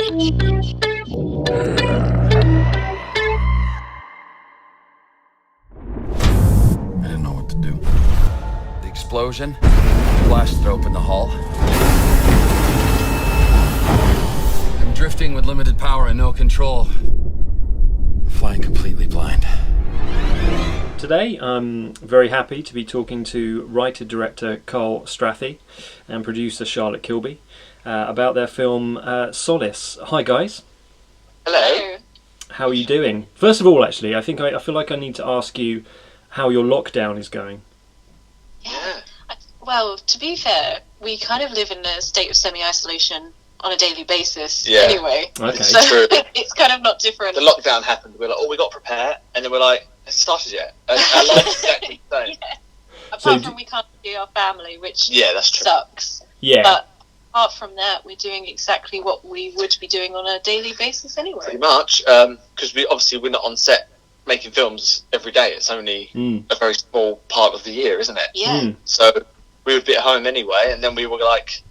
I didn't know what to do. The explosion blasted open the hull. I'm drifting with limited power and no control. Flying completely blind. Today I'm very happy to be talking to writer-director Carl Strathie and producer Charlotte Kilby about their film SOLIS. Hi guys. Hello. How are you doing? First of all, actually, I feel like I need to ask you how your lockdown is going. Yeah. Well, to be fair, we kind of live in a state of semi-isolation on a daily basis anyway. Okay. So it's kind of not different. The lockdown happened, we're like, oh, we got to prepare, and then we're like, has it started yet? And our life's exactly the same. Yeah. Apart from we can't see our family, which that's true. sucks. Yeah. But apart from that, we're doing exactly what we would be doing on a daily basis anyway. Pretty much, because we're not on set making films every day. It's only a very small part of the year, isn't it? Yeah. So we would be at home anyway, and then we were like,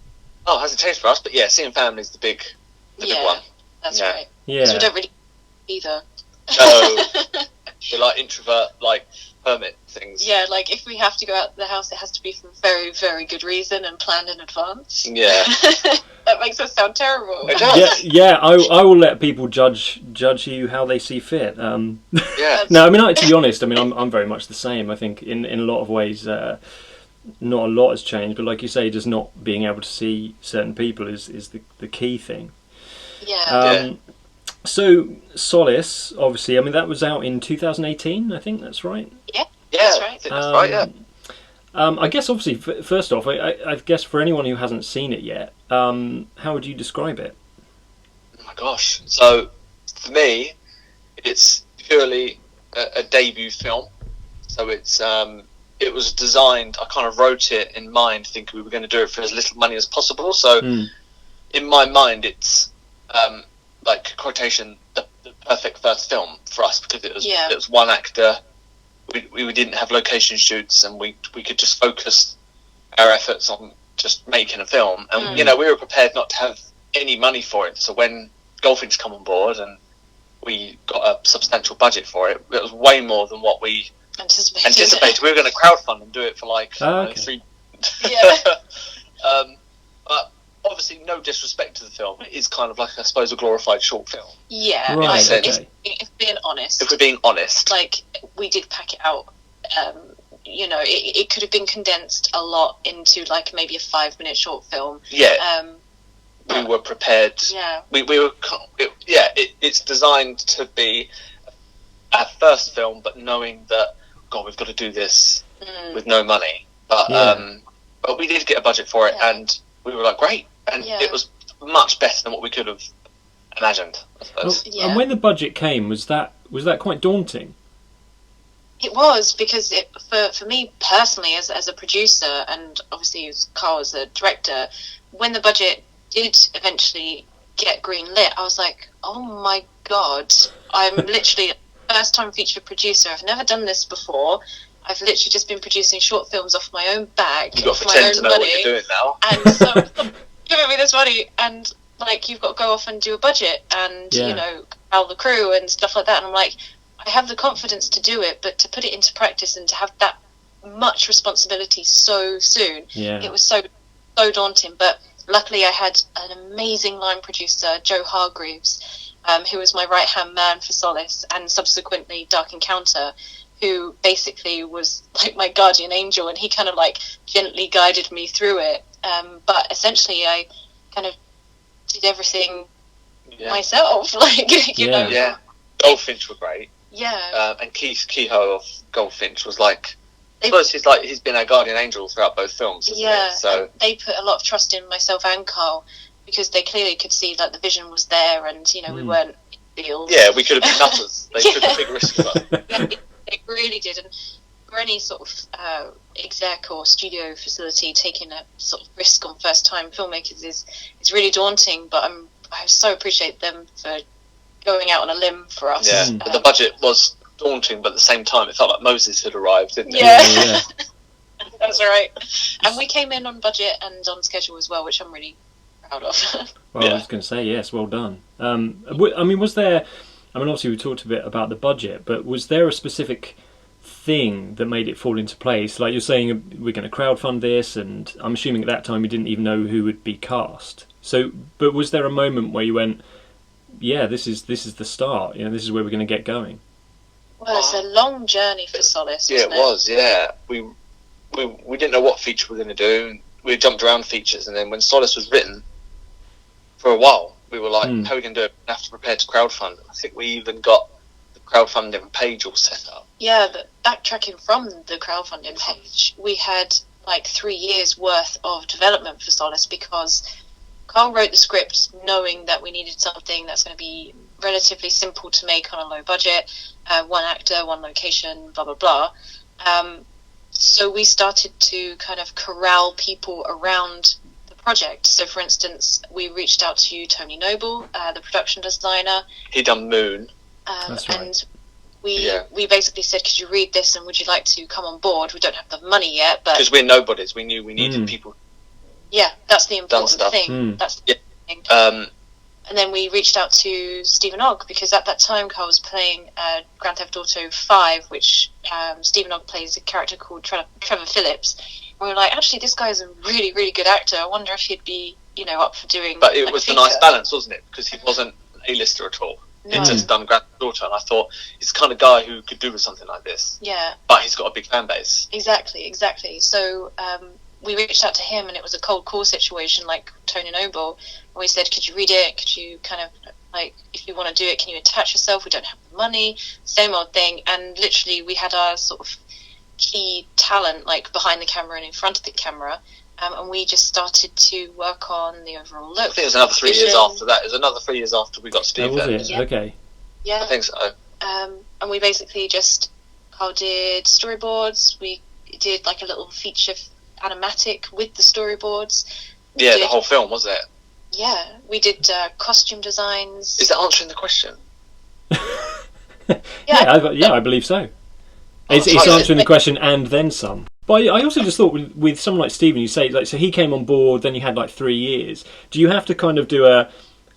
oh, hasn't changed for us, but yeah, seeing family is the big one. That's right. Yeah. Because we don't really either. No, we're like introvert, like hermit things. Yeah, like if we have to go out of the house, it has to be for a very, very good reason and planned in advance. Yeah. That makes us sound terrible. It does. Yeah. I will let people judge you how they see fit. Yeah. No, I mean, to be honest, I mean, I'm very much the same. I think in a lot of ways, not a lot has changed, but like you say, just not being able to see certain people is the key thing. Yeah. So SOLIS, obviously, I mean, that was out in 2018. I think that's right. Yeah. That's right. I think that's right. Yeah. I guess, obviously, first off, I guess for anyone who hasn't seen it yet, how would you describe it? Oh my gosh. So, for me, it's purely a debut film. So it was designed, I kind of wrote it in mind thinking we were going to do it for as little money as possible. So, in my mind, it's, like, quotation, the perfect first film for us because it was one actor. We didn't have location shoots, and we could just focus our efforts on just making a film. And we were prepared not to have any money for it. So when Goldfinch come on board and we got a substantial budget for it, it was way more than what we anticipated. We were going to crowdfund and do it for like 3. Yeah. But obviously, no disrespect to the film, it is kind of like, I suppose, a glorified short film. Yeah, right, like, okay. if being honest. If we're being honest. Like, we did pack it out. It could have been condensed a lot into, like, maybe a 5-minute short film. Yeah. We were prepared. Yeah. It's designed to be our first film, but knowing that, God, we've got to do this with no money. But we did get a budget for it, and we were like, great. And it was much better than what we could have imagined, I suppose. And when the budget came, was that quite daunting? It was, because for me personally, as a producer, and obviously as Carl as a director, when the budget did eventually get green-lit, I was like, oh my God, I'm literally a first-time feature producer. I've never done this before. I've literally just been producing short films off my own back. You've got to my pretend own to know money, what you're doing now. And so giving me this money, and like, you've got to go off and do a budget and corral the crew and stuff like that. And I'm like, I have the confidence to do it, but to put it into practice and to have that much responsibility so soon, it was so daunting. But luckily I had an amazing line producer, Joe Hargreaves, who was my right-hand man for SOLIS and subsequently Dark Encounter, who basically was like my guardian angel, and he kind of like gently guided me through it. But essentially I kind of did everything myself, like, you know. Yeah. Goldfinch were great. Yeah. And Kehoe of Goldfinch was like, I suppose he's been our guardian angel throughout both films, hasn't he? So they put a lot of trust in myself and Carl, because they clearly could see that the vision was there, and we weren't in field. Yeah, we could have been nutters. They took a big risk for that. They really did. And for any sort of exec or studio facility taking a sort of risk on first time filmmakers is really daunting, but I so appreciate them for going out on a limb for us. Yeah, but the budget was daunting, but at the same time it felt like Moses had arrived, didn't it? Yeah. That's right. And we came in on budget and on schedule as well, which I'm really proud proud of. Well, I was going to say, yes, well done. I mean, was there... I mean, obviously we talked a bit about the budget, but was there a specific thing that made it fall into place? Like you're saying, we're going to crowdfund this, and I'm assuming at that time you didn't even know who would be cast. So, but was there a moment where you went, yeah, this is the start, this is where we're going to get going? Well, it's a long journey for SOLIS, yeah, wasn't it was, yeah. We didn't know what feature we were going to do. We jumped around features, and then when SOLIS was written, for a while, we were like, how are we going to do it? We have to prepare to crowdfund. I think we even got the crowdfunding page all set up. Yeah, but backtracking from the crowdfunding page, we had like 3 years worth of development for SOLIS, because Carl wrote the script knowing that we needed something that's going to be relatively simple to make on a low budget, one actor, one location, blah, blah, blah. So we started to kind of corral people around the project. So, for instance, we reached out to Tony Noble, the production designer. He'd done Moon. That's right. And we basically said, could you read this and would you like to come on board? We don't have the money yet, but... Because we're nobodies. We knew we needed people. Yeah, that's the important thing. Mm. That's the thing. And then we reached out to Stephen Ogg, because at that time Carl was playing Grand Theft Auto 5, which Stephen Ogg plays a character called Trevor Phillips. And we were like, actually, this guy is a really, really good actor. I wonder if he'd be, up for doing. But it was a nice balance, wasn't it? Because he wasn't an A-lister at all. No. He'd just done Grand Theft Auto, and I thought he's the kind of guy who could do with something like this. Yeah. But he's got a big fan base. Exactly. So we reached out to him, and it was a cold call situation, like Tony Noble. And we said, could you read it? Could you kind of, like, if you want to do it, can you attach yourself? We don't have the money. Same old thing. And literally, we had our sort of key talent, like, behind the camera and in front of the camera. And we just started to work on the overall look. I think it was another 3 years after that. It was another 3 years after we got Steve. Oh, was it? Yeah. Okay. Yeah. I think so. And we basically Carl did storyboards. We did, like, a little feature animatic with the storyboards. Yeah, the whole film, was it? Yeah, we did costume designs. Is that answering the question? I believe so. It's answering the question and then some. But I also just thought with someone like Stephen, you say, like, so he came on board, then you had like 3 years. Do you have to kind of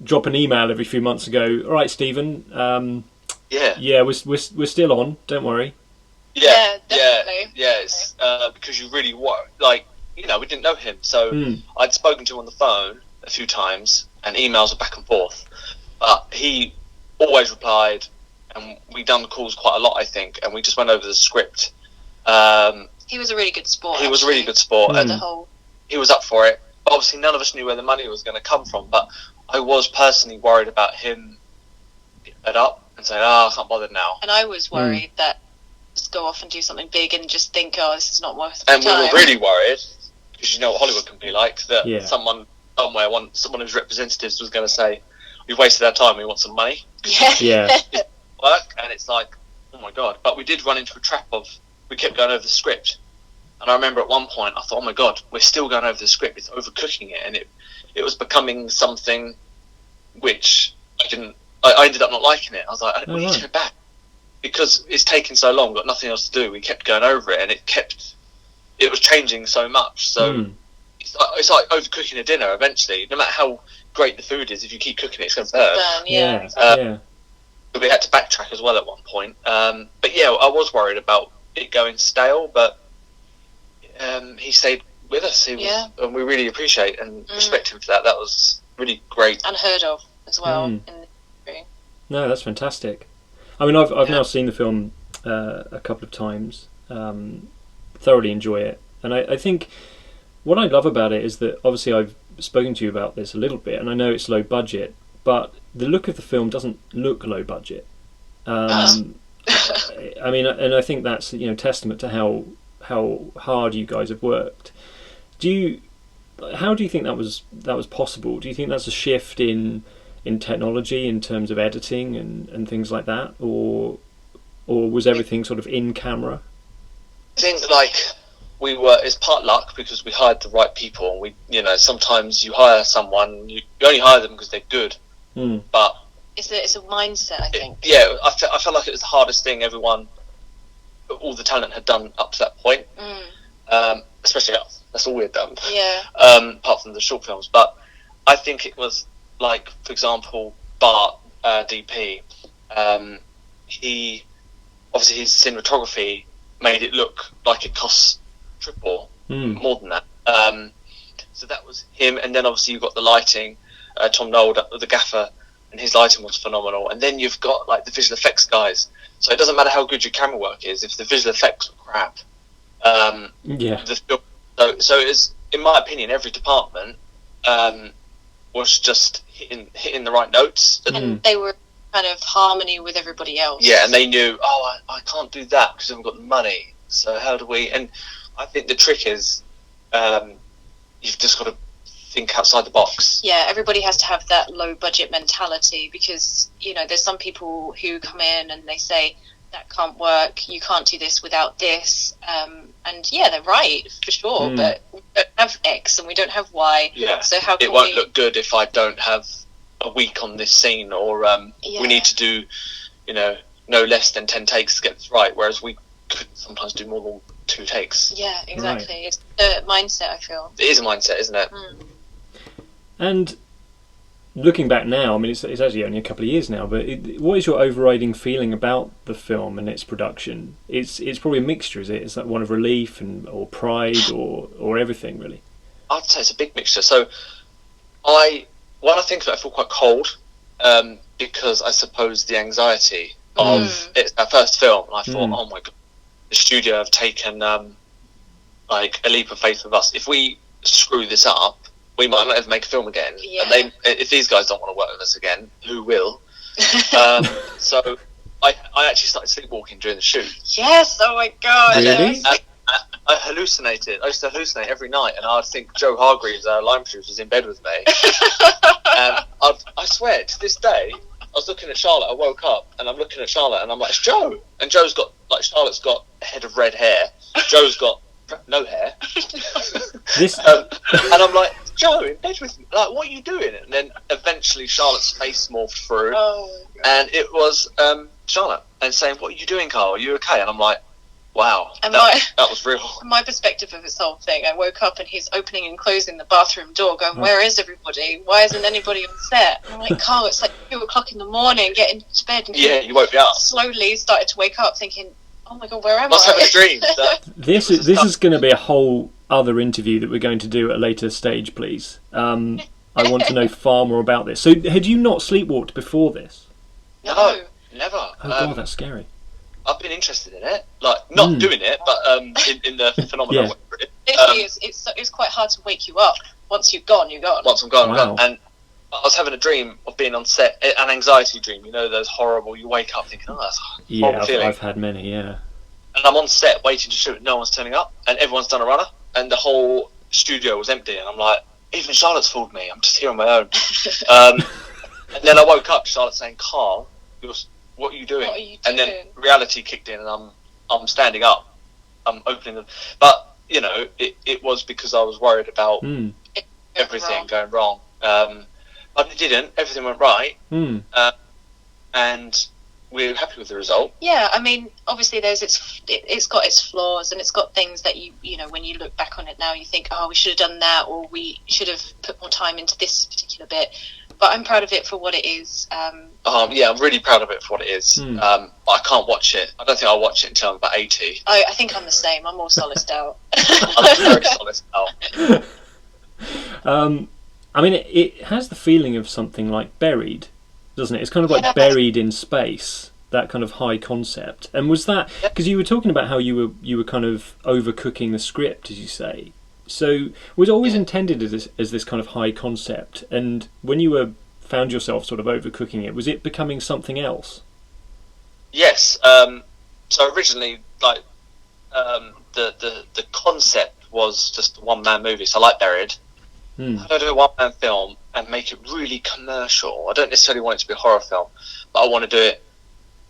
drop an email every few months and go, all right, Stephen, yeah, we're still on, don't worry. Yeah, definitely. Yeah, it's because you really we didn't know him, so I'd spoken to him on the phone a few times, and emails were back and forth, but he always replied, and we done calls quite a lot, I think, and we just went over the script. He was a really good sport. He was a really good sport, and he was up for it. Obviously, none of us knew where the money was going to come from, but I was personally worried about him getting fed up and saying, I can't bother now. And I was worried that just go off and do something big and just think, this is not worth my time. And we were really worried, because you know what Hollywood can be like, that someone somewhere, someone whose representatives was going to say, we've wasted our time, we want some money. Yeah. Work, and it's like, oh my god. But we did run into a trap of, we kept going over the script. And I remember at one point, I thought, oh my god, we're still going over the script, it's overcooking it, and it was becoming something which I ended up not liking it. I was like, we need to go back. Because it's taken so long, got nothing else to do, we kept going over it, and it was changing so much. So it's like overcooking a dinner eventually. No matter how great the food is, if you keep cooking it, it's going to burn. We had to backtrack as well at one point. But yeah, I was worried about it going stale, but he stayed with us. He was, and we really appreciate and respect him for that. That was really great. Unheard of as well in the industry. No, that's fantastic. I mean, I've now seen the film a couple of times, thoroughly enjoy it. And I think what I love about it is that, obviously I've spoken to you about this a little bit, and I know it's low budget, but the look of the film doesn't look low budget. I mean, and I think that's testament to how hard you guys have worked. How do you think that was possible? Do you think that's a shift in technology in terms of editing and things like that, or was everything sort of in camera? I think it's part luck, because we hired the right people. We sometimes you hire someone, you only hire them because they're good, but it's a mindset, I think. I felt like it was the hardest thing all the talent had done up to that point, especially us. That's all we had done. Yeah. Apart from the short films, but I think it was like, for example, Bart, DP. He obviously his cinematography made it look like it costs triple, more than that. So that was him, and then obviously you've got the lighting. Tom Knoll, the gaffer, and his lighting was phenomenal. And then you've got like the visual effects guys. So it doesn't matter how good your camera work is if the visual effects were crap. The film, so it is, in my opinion, every department was just hitting the right notes, and they were kind of harmony with everybody else. Yeah, and they knew, I can't do that because I haven't got the money. So how do we? And I think the trick is, you've just got to think outside the box. Yeah, everybody has to have that low budget mentality, because there's some people who come in and they say that can't work, you can't do this without this, and yeah, they're right for sure, but we don't have X and we don't have Y. Yeah, so how can it won't look good if I don't have a week on this scene, or we need to do no less than 10 takes to get this right, whereas we could sometimes do more than 2 takes. Yeah, exactly. Right. It's the mindset, I feel. It is a mindset, isn't it? And looking back now, I mean, it's actually only a couple of years now, but what is your overriding feeling about the film and its production? It's probably a mixture, is it? Is that one of relief or pride or everything, really? I'd say it's a big mixture. So when I think of it, I feel quite cold, because I suppose the anxiety of it's our first film, and I thought, oh my God, the studio have taken like a leap of faith with us. If we screw this up, we might not ever make a film again. Yeah. And if these guys don't want to work with us again, who will? So I actually started sleepwalking during the shoot. Yes, oh my God. Really? I hallucinated. I used to hallucinate every night, and I'd think Joe Hargreaves, our line producer, was in bed with me. And I swear, to this day, I was looking at Charlotte, I woke up, and I'm looking at Charlotte, and I'm like, it's Joe! And Charlotte's got a head of red hair, Joe's got no hair. And I'm like, Joe, in bed with me, like, what are you doing? And then eventually Charlotte's face morphed through, and it was Charlotte, and saying, what are you doing, Carl? Are you okay? And I'm like, wow, and that was real. My perspective of this whole thing, I woke up and he's opening and closing the bathroom door, going, where is everybody? Why isn't anybody on set? And I'm like, Carl, it's like 2 o'clock in the morning, get into bed. And yeah, you woke me up. Slowly started to wake up thinking, oh my God, where am I? I was having a dream. This is going to be a whole other interview that we're going to do at a later stage, please. I want to know far more about this. So had you not sleepwalked before this? No, never. Oh God, that's scary. I've been interested in it, like not doing it, but in the phenomenon. Literally, it's quite hard to wake you up. Once you're gone, you're gone. Once I'm gone, I'm gone. And I was having a dream of being on set, an anxiety dream. Those horrible. You wake up thinking, that's a horrible feeling. I've had many, yeah. And I'm on set waiting to shoot. No one's turning up, and everyone's done a runner, and the whole studio was empty. And I'm like, even Charlotte's fooled me. I'm just here on my own. And then I woke up, Charlotte saying, Carl, what are you doing? And then reality kicked in, and I'm standing up. I'm opening the... But, it was because I was worried about everything going wrong. But it didn't. Everything went right. And we're happy with the result. Yeah, I mean, obviously it's got its flaws, and it's got things that you when you look back on it now, you think, oh, we should have done that, or we should have put more time into this particular bit. But I'm proud of it for what it is. Yeah, I'm really proud of it for what it is. I can't watch it. I don't think I'll watch it until I'm about 80. I think I'm the same. I'm all solaced out. I'm very solaced out. I mean, it has the feeling of something like Buried, doesn't it? It's kind of like Buried in space, that kind of high concept. And was that... Because you were talking about how you were kind of overcooking the script, as you say. So was it always intended as this kind of high concept, and when you found yourself sort of overcooking it, was it becoming something else? Yes. So originally, like the concept was just a one-man movie. So I like Buried. I don't do a one-man film and make it really commercial. I don't necessarily want it to be a horror film, but I want to do it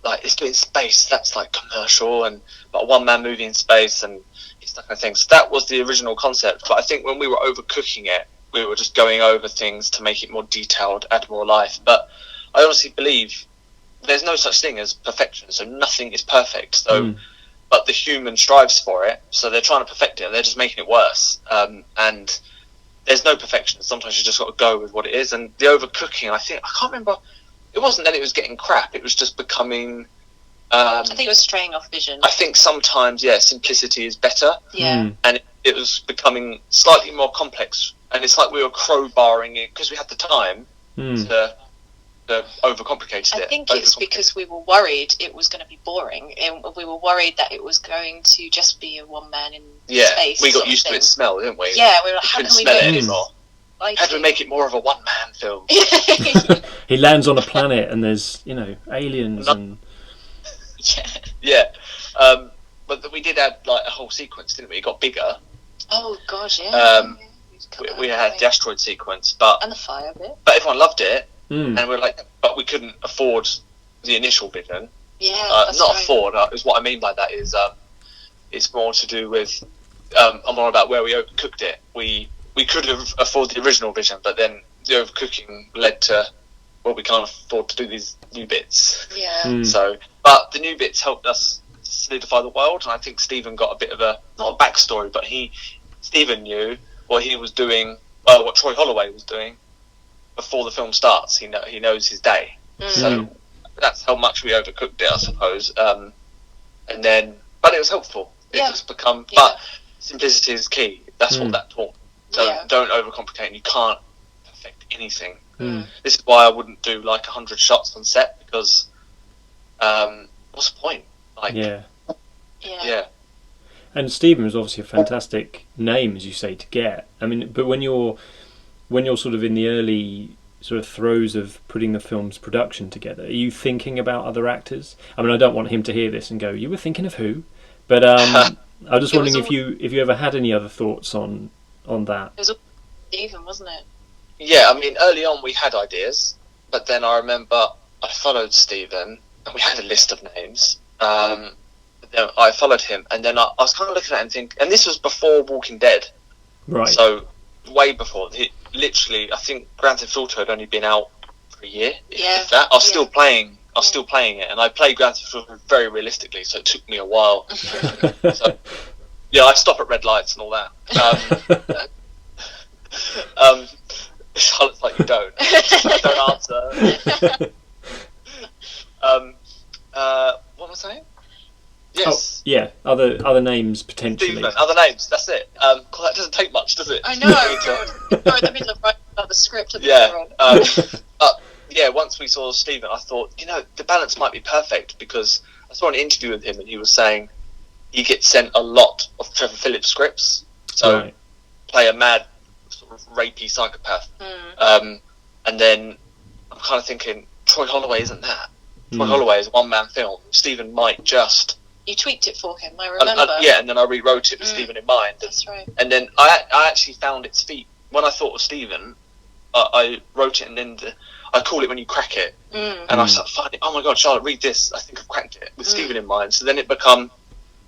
like it's doing space. That's like commercial, but a one-man movie in space and that kind of thing. So that was the original concept. But I think when we were overcooking it, we were just going over things to make it more detailed, add more life. But I honestly believe there's no such thing as perfection. So nothing is perfect. So, but the human strives for it. So they're trying to perfect it, and they're just making it worse. And there's no perfection. Sometimes you just got to go with what it is. And the overcooking, I can't remember. It wasn't that it was getting crap. It was just becoming. I think it was straying off vision. I think sometimes, simplicity is better. Yeah. And it was becoming slightly more complex. And it's like we were crowbarring it because we had the time to overcomplicate it. I think it's because we were worried it was going to be boring. We were worried that it was going to just be a one man in space. We got used to its smell, didn't we? Yeah, we were like, how can we smell make it anymore? How do we make it more of a one man film? He lands on a planet and there's, aliens and... Yeah. But we did add like a whole sequence, didn't we? It got bigger. Oh gosh, yeah. We had the asteroid sequence, and the fire bit. But everyone loved it, and we were like, but we couldn't afford the initial vision. Yeah, not afford. Is what I mean by that is it's more to do with I'm on about where we overcooked it. We could have afforded the original vision, but then the overcooking led to we can't afford to do these new bits. Yeah. So, but the new bits helped us solidify the world, and I think Stephen got a bit of not a backstory, but Stephen knew what he was doing, what Troy Holloway was doing before the film starts. He knows his day, so that's how much we overcooked it, I suppose. And then, but it was helpful. But simplicity is key. That's what that taught. Don't overcomplicate. You can't perfect anything. This is why I wouldn't do like 100 shots on set, because what's the point? Yeah. And Stephen was obviously a fantastic name, as you say, to get. I mean, but when you're sort of in the early sort of throes of putting the film's production together, are you thinking about other actors? I mean, I don't want him to hear this and go, "You were thinking of who?" But I'm just wondering if you ever had any other thoughts on that. It was all Stephen, wasn't it? Yeah, I mean, early on we had ideas, but then I remember I followed Stephen, and we had a list of names. Then I followed him, and then I was kind of looking at him and thinking, and this was before Walking Dead, right? So way before. Literally, I think Grand Theft Auto had only been out for a year. If that. I was still playing. I was still playing it, and I played Grand Theft Auto very realistically, so it took me a while. So, I stop at red lights and all that. Charlotte's like, you don't. Don't answer. What was I saying? Yes. Oh, yeah. Other names potentially. Stephen, other names. That's it. That doesn't take much, does it? I know. We're in the middle of writing about the script. Once we saw Stephen, I thought, the balance might be perfect, because I saw an interview with him and he was saying he gets sent a lot of Trevor Phillips scripts. So play a mad sort of rapey psychopath. And then I'm kind of thinking, Troy Holloway isn't that. Troy Holloway is a one-man film. Stephen might just... You tweaked it for him, I remember. And then I rewrote it with Stephen in mind. That's right. And then I actually found its feet. When I thought of Stephen, I wrote it, and then I call it When You Crack It. And I started finding, oh my God, Charlotte, read this. I think I've cracked it, with Stephen in mind. So then it become,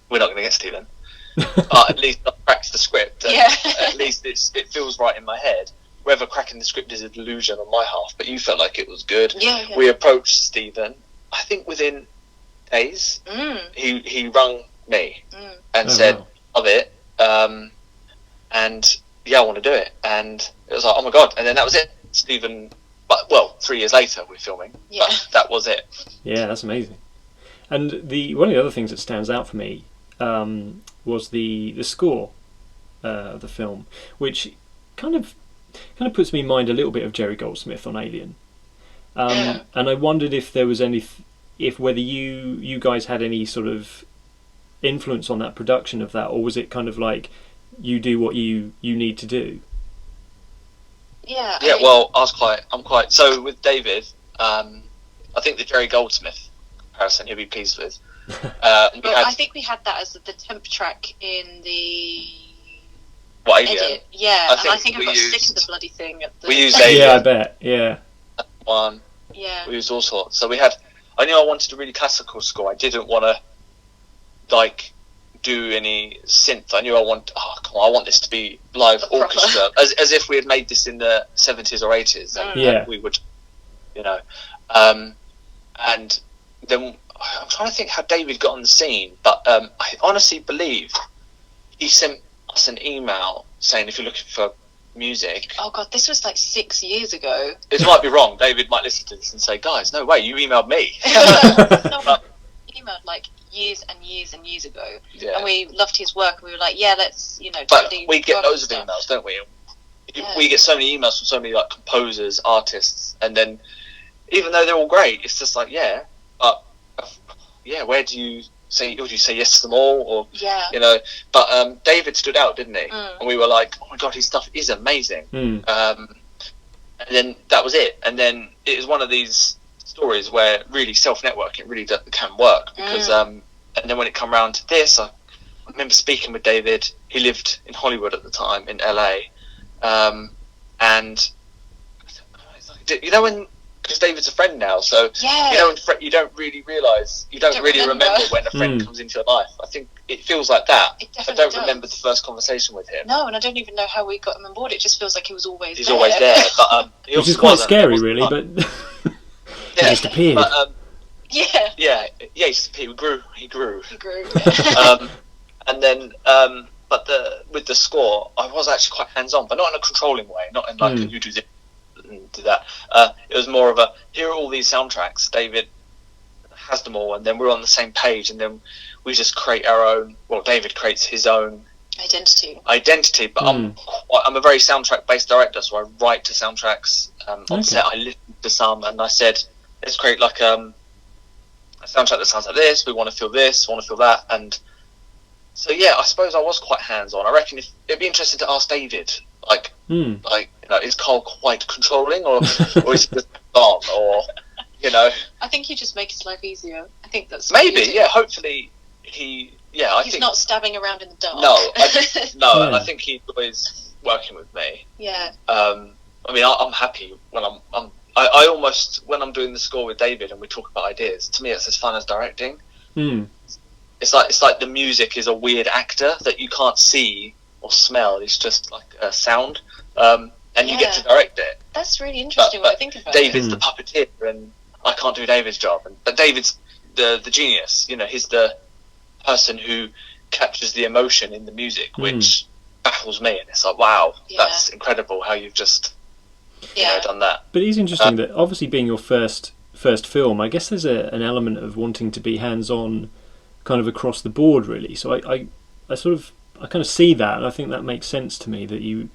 we're not going to get Stephen. But at least I've cracked the script. And at least it feels right in my head. Whether cracking the script is a delusion on my half, but you felt like it was good. We approached Stephen, I think within days. He rung me and said, "Love it, and I want to do it." And it was like, oh my God! And then that was it. Stephen, 3 years later we're filming. But that was it. Yeah, that's amazing. And one of the other things that stands out for me was the score of the film, which kind of puts me in mind a little bit of Jerry Goldsmith on Alien. And I wondered if there was whether you guys had any sort of influence on that production of that, or was it kind of like you do what you need to do? Well, I'm quite so with David. I think the Jerry Goldsmith comparison he'll be pleased with. I think we had that as the temp track in the edit. I think I got sick of the bloody thing. We used Alien. Yeah, I bet. Yeah. One. Yeah. We used all sorts. So I knew I wanted a really classical score. I didn't want to do any synth. I knew I want this to be live orchestra, as if we had made this in the 70s or 80s. And we would, and then I'm trying to think how David got on the scene, but I honestly believe he sent us an email saying, if you're looking for music. Oh God, this was like 6 years ago. This might be wrong. David might listen to this and say, "Guys, no way, you emailed me." No, he emailed like years and years and years ago, and we loved his work. And we were like, yeah, let's But totally. we get loads of stuff. emails, don't we? Yeah. We get so many emails from so many like composers, artists, and then even though they're all great, it's just like, where do you say? Or do you say yes to them all, or But David stood out, didn't he? And we were like, oh my God, his stuff is amazing. And then that was it. And then it was one of these stories where really self-networking really can work because and then when it come around to this, I remember speaking with David. He lived in Hollywood at the time, in LA, and when, because David's a friend now, so you don't really realise, you don't really remember when a friend comes into your life. I think it feels like that. I don't remember the first conversation with him. No, and I don't even know how we got him on board. It just feels like he was always He's always there, but which is quite scary, really. But he just appeared. But, he just appeared. He grew. And then, but with the score, I was actually quite hands-on, but not in a controlling way, not in like you do this and do that. It was more of a, here are all these soundtracks, David has them all, and then we're on the same page, and then we just create our own, well, David creates his own identity, but I'm a very soundtrack-based director, so I write to soundtracks on set. I listen to some, and I said, let's create like a soundtrack that sounds like this, we want to feel this, want to feel that, and so I suppose I was quite hands-on. I reckon it'd be interesting to ask David, is Carl quite controlling, or is he just on, or I think you just make his life easier. I think that's maybe, hopefully he's not stabbing around in the dark. And I think he enjoys working with me. Yeah. I mean, I'm happy when I almost, when I'm doing the score with David and we talk about ideas, to me it's as fun as directing. It's like the music is a weird actor that you can't see or smell. It's just like a sound, and you get to direct it. That's really interesting when I think about David's the puppeteer, and I can't do David's job. But David's the genius. He's the person who captures the emotion in the music, which baffles me. And it's like, wow, that's incredible how you've just done that. But it's interesting that obviously being your first film, I guess there's an element of wanting to be hands-on kind of across the board, really. So I kind of see that, and I think that makes sense to me, that you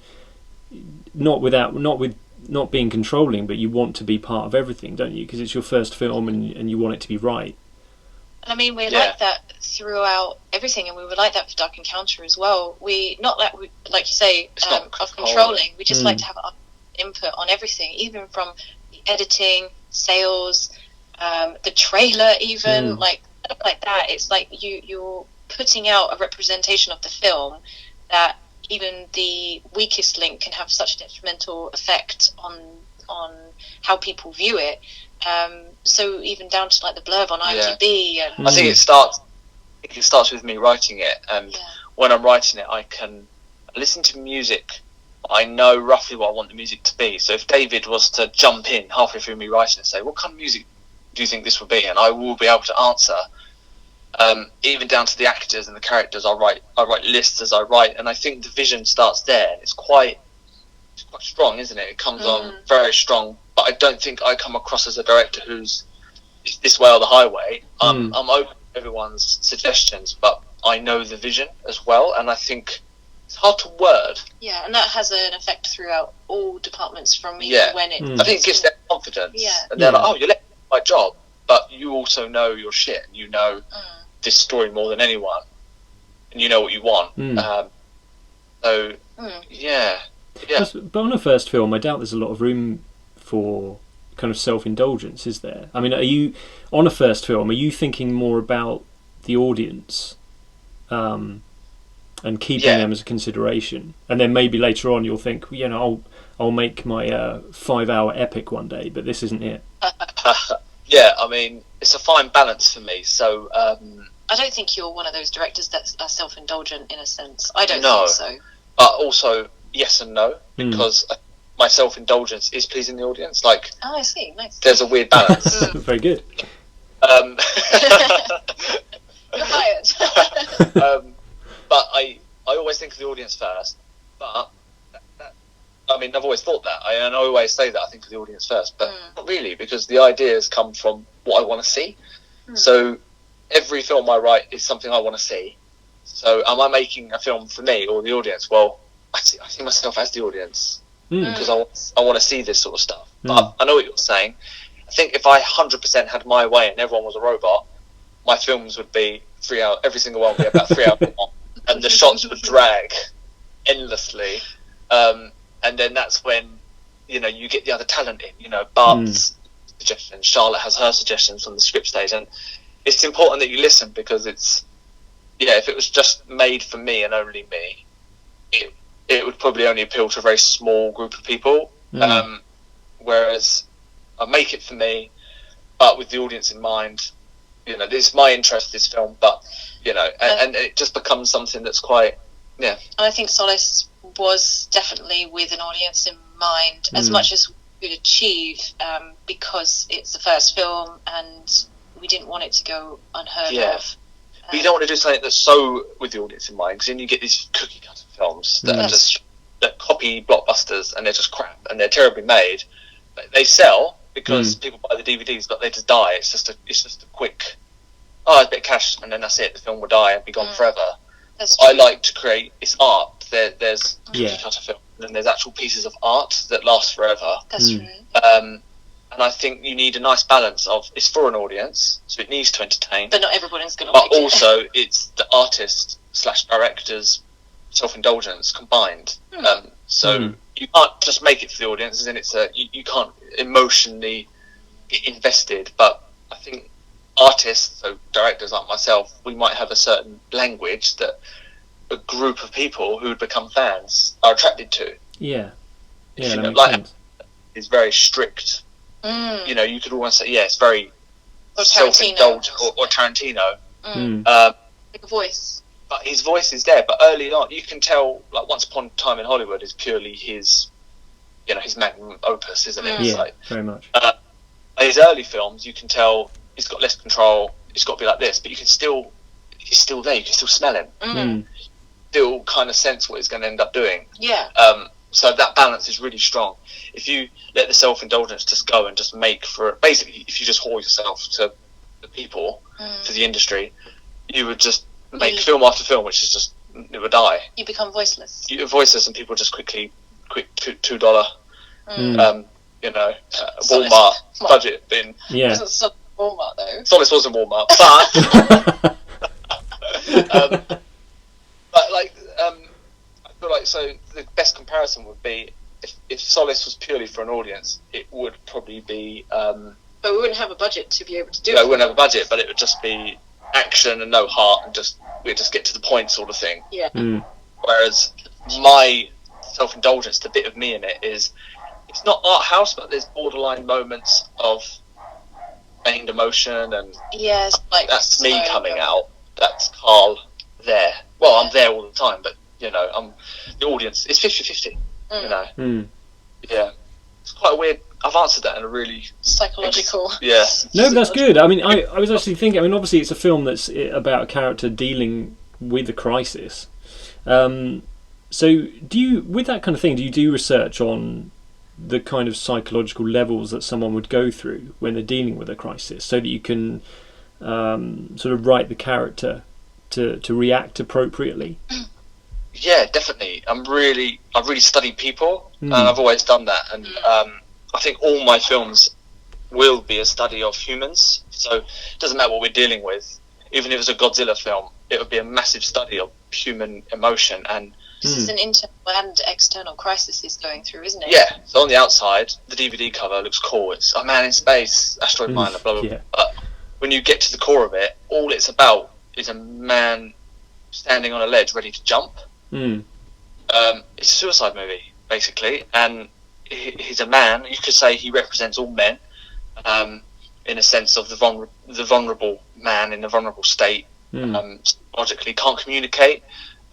not being controlling, but you want to be part of everything, don't you? Because it's your first film, and you want it to be right. And I mean, we're like that throughout everything, and we were like that for Dark Encounter as well. We like you say, of controlling. We just like to have our input on everything, even from the editing, sales, the trailer, even like that. It's like you're putting out a representation of the film that even the weakest link can have such a detrimental effect on how people view it. So even down to like the blurb on IMDb. And I think it starts with me writing it, and when I'm writing it, I can listen to music. I know roughly what I want the music to be. So if David was to jump in halfway through me writing and say, what kind of music do you think this will be? And I will be able to answer. Even down to the actors and the characters, I write lists as I write, and I think the vision starts there. It's quite strong, isn't it? It comes on very strong, but I don't think I come across as a director who's this way or the highway. I'm open to everyone's suggestions, but I know the vision as well, and I think it's hard to word. Yeah, and that has an effect throughout all departments from me when it. I think it gives them confidence. Yeah. And they're like, oh, you're letting me do my job, but you also know your shit, and you know this story more than anyone, and you know what you want. But on a first film, I doubt there's a lot of room for kind of self-indulgence, is there? I mean, are you on a first film? Are you thinking more about the audience, and keeping them as a consideration, and then maybe later on you'll think, I'll make my 5-hour epic one day, but this isn't it. I mean, it's a fine balance for me. So I don't think you're one of those directors that are self-indulgent in a sense. I don't think so. But also, yes and no, because my self-indulgence is pleasing the audience. Like, I see. Nice. There's a weird balance. Very good. You're hired. But I always think of the audience first. But I mean, I've always thought that, and I always say that I think of the audience first, but not really, because the ideas come from what I want to see. So every film I write is something I want to see. So am I making a film for me or the audience? Well, I see myself as the audience because I want to see this sort of stuff. But I know what you're saying. I think if I 100% had my way and everyone was a robot, my films would be 3 hours. Every single one would be about 3 hours long, and the shots would drag endlessly. And then that's when, you know, you get the other talent in. You know, Bart's suggestions, Charlotte has her suggestions from the script stage, and it's important that you listen, because it's, if it was just made for me and only me, it would probably only appeal to a very small group of people. Whereas I make it for me, but with the audience in mind. You know, it's my interest, this film, but, you know, and it just becomes something that's quite, And I think Solis was definitely with an audience in mind, as much as we could achieve, because it's the first film and we didn't want it to go unheard of. But you don't want to do something that's so with the audience in mind, because then you get these cookie cutter films that are that copy blockbusters, and they're just crap and they're terribly made. They sell because people buy the DVDs, but they just die. It's just a quick, a bit of cash, and then that's it. The film will die and be gone forever. I like to create, it's art. There's cookie cutter film, and then there's actual pieces of art that last forever. That's true. And I think you need a nice balance of, it's for an audience, so it needs to entertain. But not everyone's going to like it. But also, it's the artist / director's self-indulgence combined. So you can't just make it for the audience, and then it's you can't emotionally get invested. But I think artists, so directors like myself, we might have a certain language that a group of people who would become fans are attracted to. That makes sense. Is very strict. You know, you could almost say, it's very self-indulgent, or Tarantino. Like a voice. But his voice is there. But early on, you can tell, like, Once Upon a Time in Hollywood is purely his, his magnum opus, isn't it? Yeah, very much. His early films, you can tell he's got less control. It's got to be like this, but he's still there. You can still smell him. Still kind of sense what he's going to end up doing. Yeah. So that balance is really strong. If you let the self-indulgence just go and just make for, basically, if you just whore yourself to the people, to the industry, you would just make film after film, which is just, it would die. You become voiceless. You're voiceless, and people just quick $2, Walmart budget bin. It wasn't Walmart though. Solis wasn't Walmart, but but like I feel like, so the best comparison would be if Solis was purely for an audience, it would probably be. But we wouldn't have a budget to be able to do it. No, we wouldn't have a budget, but it would just be action and no heart, and we'd just get to the point, sort of thing. Yeah. Whereas my self-indulgence, the bit of me in it, is, it's not art house, but there's borderline moments of feigned emotion, and that's me coming out. That's Carl there. Well, I'm there all the time, but I'm the audience. It's 50-50. Yeah, it's quite weird. I've answered that in a really psychological. No, but that's good. I mean, I was actually thinking. I mean, obviously, it's a film that's about a character dealing with a crisis. So, do you, with that kind of thing, do you do research on the kind of psychological levels that someone would go through when they're dealing with a crisis, so that you can sort of write the character to react appropriately? Yeah, definitely. I've really studied people, and I've always done that. And I think all my films will be a study of humans. So it doesn't matter what we're dealing with. Even if it's a Godzilla film, it would be a massive study of human emotion. And this is an internal and external crisis he's going through, isn't it? Yeah. So on the outside, the DVD cover looks cool. It's a man in space, asteroid miner, blah, blah, blah. But when you get to the core of it, all it's about is a man standing on a ledge ready to jump. It's a suicide movie, basically, and he's a man. You could say he represents all men, in a sense of the vulnerable man in a vulnerable state. Logically can't communicate,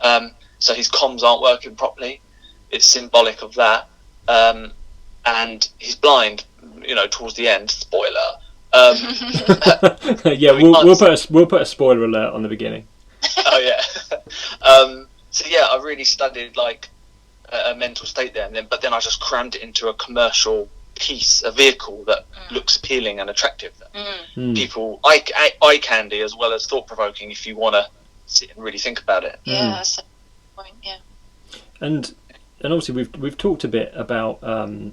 so his comms aren't working properly. It's symbolic of that, and he's blind. Towards the end. Spoiler. Yeah, we'll put a spoiler alert on the beginning. Oh yeah. So yeah, I really studied a mental state there, but then I just crammed it into a commercial piece, a vehicle that looks appealing and attractive. People eye candy as well as thought provoking if you want to sit and really think about it. Yeah, that's a point. Yeah. And obviously we've talked a bit about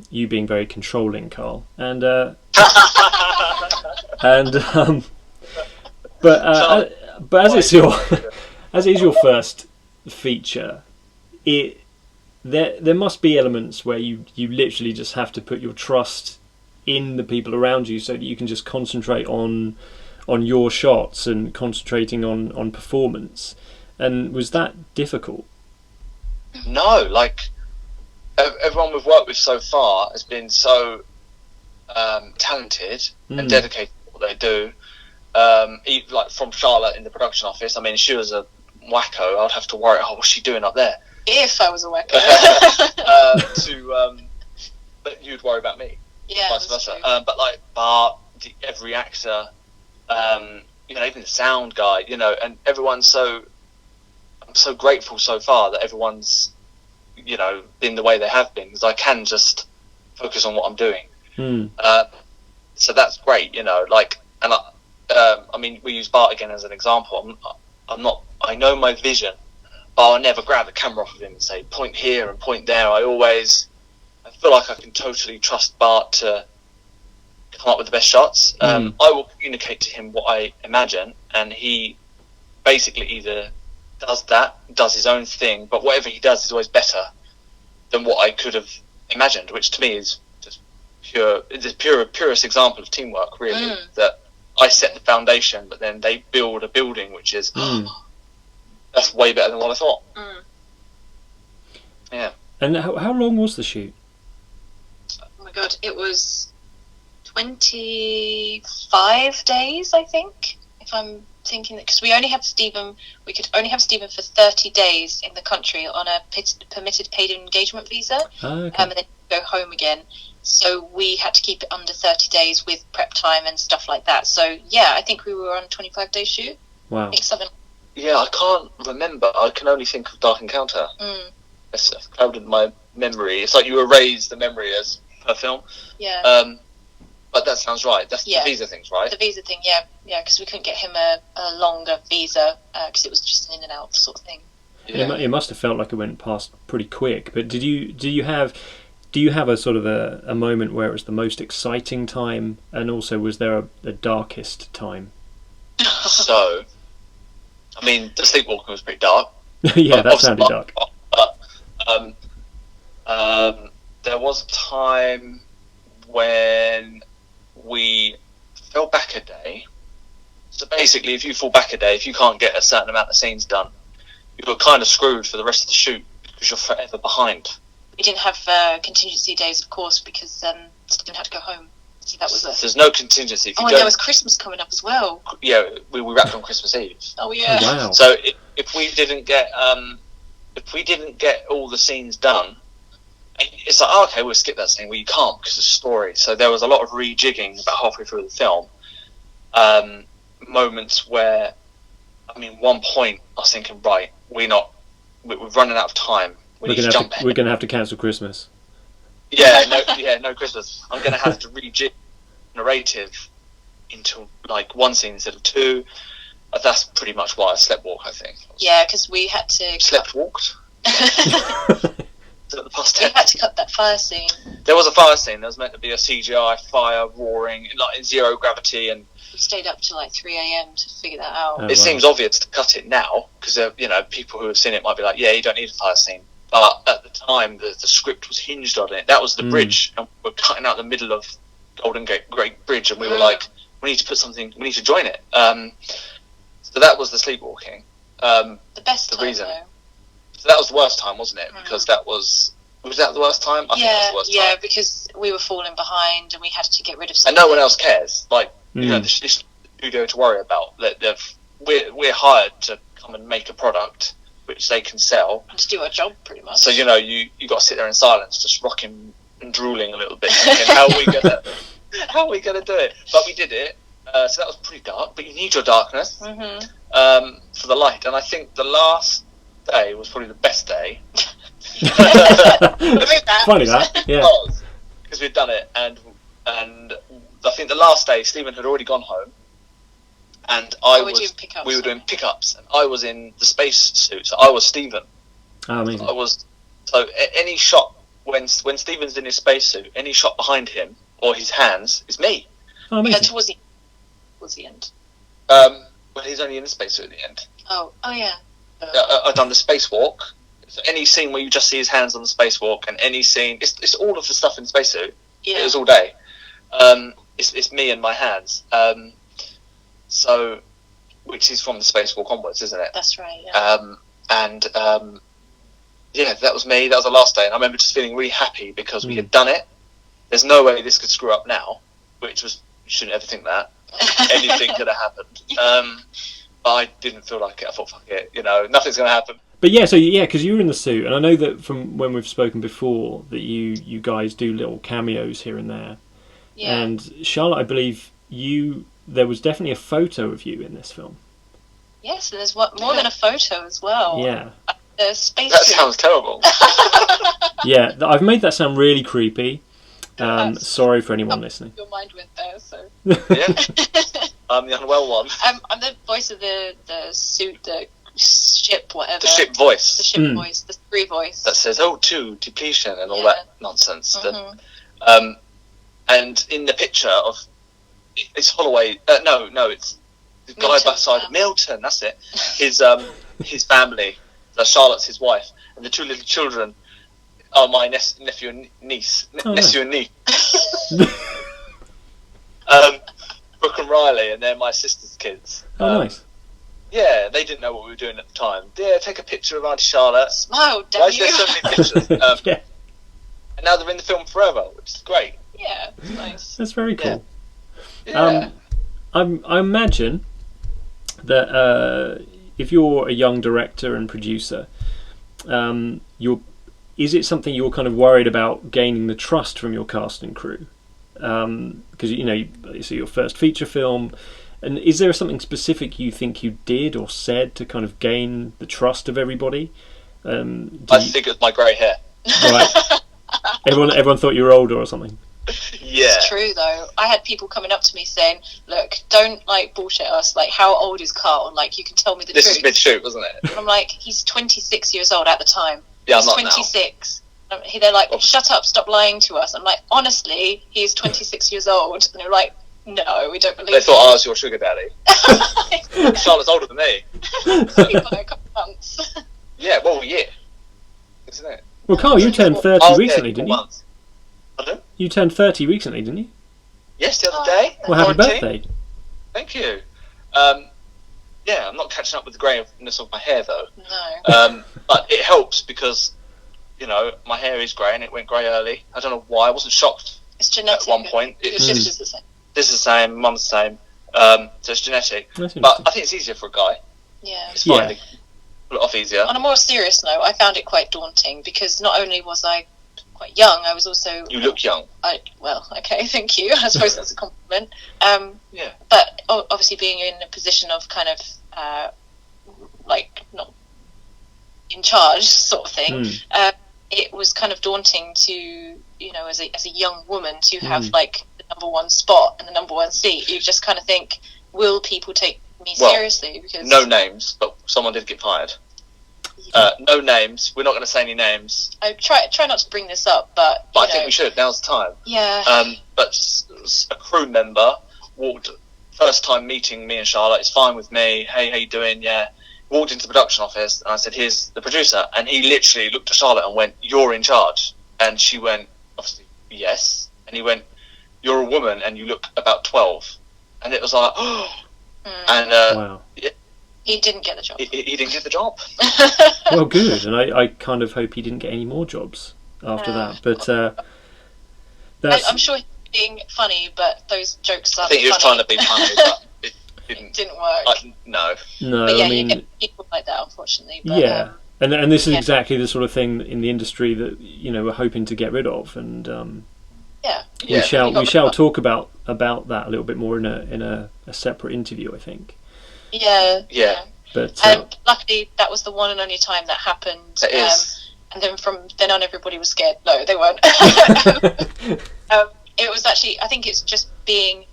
you being very controlling, Carl, and but as it's your first feature, there must be elements where you literally just have to put your trust in the people around you so that you can just concentrate on your shots and concentrating on performance. And was that difficult? No, like everyone we've worked with so far has been so talented and dedicated to what they do. Like from Charlotte in the production office, I mean, she was a wacko. I'd have to worry, what's she doing up there? If I was a wacko. But you'd worry about me. Yeah, vice versa. But like Bart, every actor, even the sound guy, and everyone's I'm so grateful so far that everyone's, been the way they have been, because I can just focus on what I'm doing. So that's great, I mean, we use Bart again as an example. I know my vision, but I'll never grab the camera off of him and say, point here and point there. I feel like I can totally trust Bart to come up with the best shots. I will communicate to him what I imagine, and he basically either does his own thing, but whatever he does is always better than what I could have imagined, which to me is just purest example of teamwork, really. That I set the foundation, but then they build a building, which is that's way better than what I thought. Yeah. And how long was the shoot? Oh my god, it was 25 days, I think, if I'm thinking that, because we could only have Stephen for 30 days in the country on a permitted paid engagement visa, and then go home again. So we had to keep it under 30 days with prep time and stuff like that. So yeah, I think we were on a 25-day shoot. Wow. Yeah, I can't remember. I can only think of Dark Encounter. It's clouded my memory. It's like you erase the memory as per film. Yeah. But that sounds right. That's the visa things, right? The visa thing, yeah, because we couldn't get him a longer visa because it was just an in and out sort of thing. Yeah. It must have felt like it went past pretty quick. But do you have a sort of a moment where it was the most exciting time, and also was there a darkest time? So, I mean, the sleepwalking was pretty dark. Yeah, that sounded dark. But there was a time when we fell back a day. So basically, if you fall back a day, if you can't get a certain amount of scenes done, you're kind of screwed for the rest of the shoot because you're forever behind. We didn't have contingency days, of course, because Stephen had to go home. So that was There's no contingency. And there was Christmas coming up as well. Yeah, we wrapped on Christmas Eve. Oh yeah. Oh, wow. So if we didn't get all the scenes done, it's like, okay, we'll skip that scene. Well, you can't because of the story. So there was a lot of rejigging about halfway through the film. Moments where, I mean, one point I was thinking, right, we're running out of time. We're going to have to cancel Christmas. No Christmas. I'm going to have to rejig narrative into like one scene instead of two. That's pretty much why I sleptwalk, I think. Yeah, because we had to... Sleptwalked? The past tense? We had to cut that fire scene. There was a fire scene. There was meant to be a CGI fire roaring, like in zero gravity, and we stayed up till like 3 a.m. to figure that out. It seems obvious to cut it now, because people who have seen it might be like, yeah, you don't need a fire scene. But at the time, the script was hinged on it. That was the bridge, and we're cutting out the middle of Golden Gate Great Bridge, and we were like, we need to put something, we need to join it. So that was the sleepwalking. The best time, reason. though. So that was the worst time, wasn't it? Because that was that the worst time? I think that was the worst time. Yeah, because we were falling behind, and we had to get rid of something. And no one else cares. Like, this studio to worry about. We're hired to come and make a product which they can sell. And to do our job, pretty much. So, you got to sit there in silence, just rocking and drooling a little bit, thinking, how are we gonna do it? But we did it. So that was pretty dark, but you need your darkness for the light. And I think the last day was probably the best day Funny that, yeah. Because we'd done it, and I think the last day Stephen had already gone home, and we were doing pickups, and I was in the space suit, so I was Stephen. Oh, amazing. Any shot when Stephen's in his space suit, any shot behind him or his hands is me. Oh, amazing. Yeah, towards the end. Well, he's only in the space suit at the end. Oh yeah. I've done the spacewalk. So any scene where you just see his hands on the spacewalk, and any scene, it's all of the stuff in the spacesuit. Yeah. It was all day. It's me and my hands. So, which is from the spacewalk onwards, isn't it? That's right. Yeah. Yeah, that was me. That was the last day, and I remember just feeling really happy because we had done it. There's no way this could screw up now, which was, you shouldn't ever think that. Anything could have happened. But I didn't feel like it. I thought, fuck it, nothing's going to happen. But yeah, because you were in the suit, and I know that from when we've spoken before that you guys do little cameos here and there. Yeah. And Charlotte, I believe there was definitely a photo of you in this film. Yes, and there's more than a photo as well. Yeah. The space. That sounds terrible. Yeah, I've made that sound really creepy. Sorry for anyone listening. Your mind went there, so. Yeah. I'm the unwell one. I'm the voice of the suit, the ship, whatever. The ship voice. The ship voice, the spree voice. That says O2, depletion, and all that nonsense. Mm-hmm. And in the picture of, it's Holloway, no, it's the guy Milton, beside Milton, that's it. His family, Charlotte's his wife, and the two little children are my nephew and niece. Nephew and niece. Brooke and Riley, and they're my sister's kids. Oh, nice. Yeah, they didn't know what we were doing at the time. Yeah, take a picture of Auntie Charlotte. Smile, damn Why is there so many pictures? Yeah. And now they're in the film forever, which is great. Yeah, it's nice. That's very cool. Yeah. I imagine that if you're a young director and producer, is it something you're kind of worried about gaining the trust from your cast and crew? Because it's your first feature film, and is there something specific you think you did or said to kind of gain the trust of everybody? I think it's my grey hair. Right. Everyone thought you were older or something. Yeah. It's true though. I had people coming up to me saying, "Look, don't bullshit us. How old is Carl? You can tell me the truth." This is mid-shoot, wasn't it? And I'm like, he's 26 years old at the time. Yeah, he's I'm not 26. Now. They're like, "Shut up! Stop lying to us." I'm like, honestly, he's 26 years old. And they're like, "No, we don't believe." They thought I was your sugar daddy. Charlotte's older than me. By a couple months. Yeah, well, yeah. Isn't it? Well, Carl, you turned 30 recently, didn't you? Months. Pardon? You turned 30 recently, didn't you? Yes, the other day. Well, happy 19. birthday. Thank you. Yeah, I'm not catching up with the greyness of my hair, though. No. But it helps because, my hair is grey and it went grey early. I don't know why. I wasn't shocked It's genetic. at one point. Your sister's the same. This is the same, mum's the same. So it's genetic. But I think it's easier for a guy. Yeah. It's fine. They pull it off easier. On a more serious note, I found it quite daunting because not only was I quite young, I was also... You look young. Okay, thank you. I suppose that's a compliment. Yeah. But obviously being in a position of kind of, not in charge sort of thing, it was kind of daunting to, as a young woman to have the number one spot and the number one seat. You just kind of think, will people take me seriously? Because no names, but someone did get fired. No names. We're not going to say any names. I try not to bring this up, but I think we should. Now's the time. Yeah. But a crew member walked, first time meeting me and Charlotte. It's fine with me. Hey, how you doing? Yeah. Walked into the production office and I said, "Here's the producer," and he literally looked at Charlotte and went, "You're in charge." And she went, obviously, yes. And he went, "You're a woman and you look about 12." And it was like, oh. And wow. He didn't get the job. He didn't get the job. Well, good, and I kind of hope he didn't get any more jobs after that. But I'm sure he's being funny, but those jokes aren't I think he was trying to be funny, but it didn't work. No, but yeah, I mean, you get people like that, unfortunately. But, yeah, and this is exactly the sort of thing in the industry that we're hoping to get rid of, and we shall talk about that a little bit more in a separate interview, I think. Yeah. But luckily, that was the one and only time that happened. It is. and then from then on everybody was scared. No, they weren't. It was actually, I think it's just being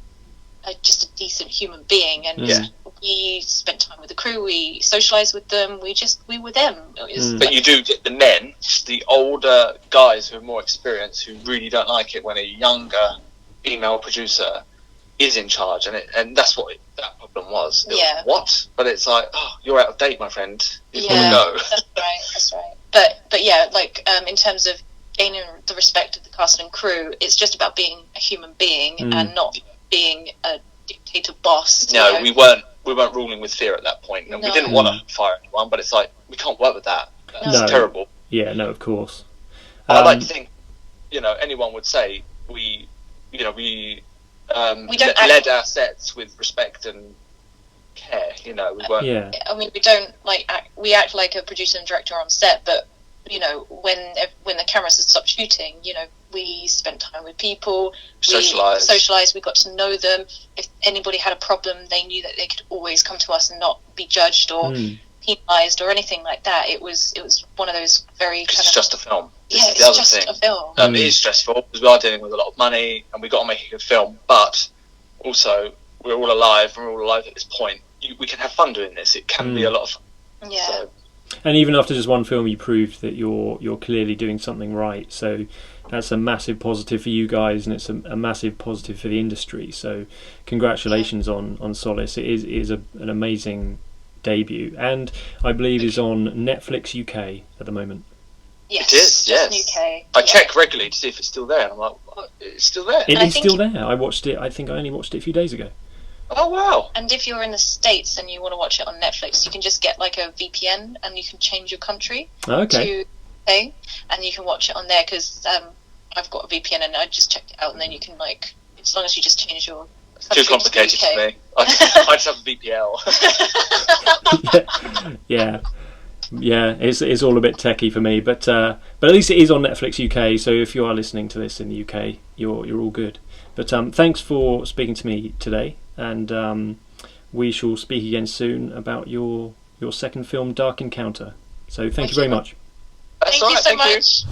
just a decent human being, and we spent time with the crew, we socialised with them, we were them. But you do get the men, the older guys who are more experienced, who really don't like it when a younger female producer is in charge, and that's what that problem was. It was what? But it's like, oh, you're out of date, my friend. You want to go. That's right. But yeah, like in terms of gaining the respect of the cast and crew, it's just about being a human being and not being a dictator boss. No, we weren't ruling with fear at that point, and we didn't want to fire anyone. But it's like, we can't work with that. That's terrible. Yeah, no, of course. I like to think, anyone would say we led our sets with respect and care. We weren't. Yeah. I mean, we don't we act like a producer and director on set, but when the cameras had stopped shooting, we spent time with people, we socialised, we got to know them. If anybody had a problem, they knew that they could always come to us and not be judged or penalised or anything like that. It was one of those very it's just a film. It's just a film. It is stressful because we are dealing with a lot of money and we got to make a good film, but also we're all alive and we're all alive at this point. We can have fun doing this. It can be a lot of fun. Yeah. So, and even after just one film, you proved that you're clearly doing something right. So that's a massive positive for you guys, and it's a massive positive for the industry. So congratulations on Solis. It is an amazing debut, and I believe is on Netflix UK at the moment. Yes, it is. Yes. UK. I check regularly to see if it's still there, and I'm like, what? It's still there. It is still there. I watched it. I think I only watched it a few days ago. Oh wow! And if you're in the States and you want to watch it on Netflix, you can just get like a VPN and you can change your country to thing, and you can watch it on there because I've got a VPN and I just checked it out, and then you can as long as you just change your country. Too complicated for me. I just have a VPL. Yeah, it's all a bit techie for me, but at least it is on Netflix UK. So if you are listening to this in the UK, you're all good. But thanks for speaking to me today, and we shall speak again soon about your second film, Dark Encounter. So thank you very much. Thank you so much.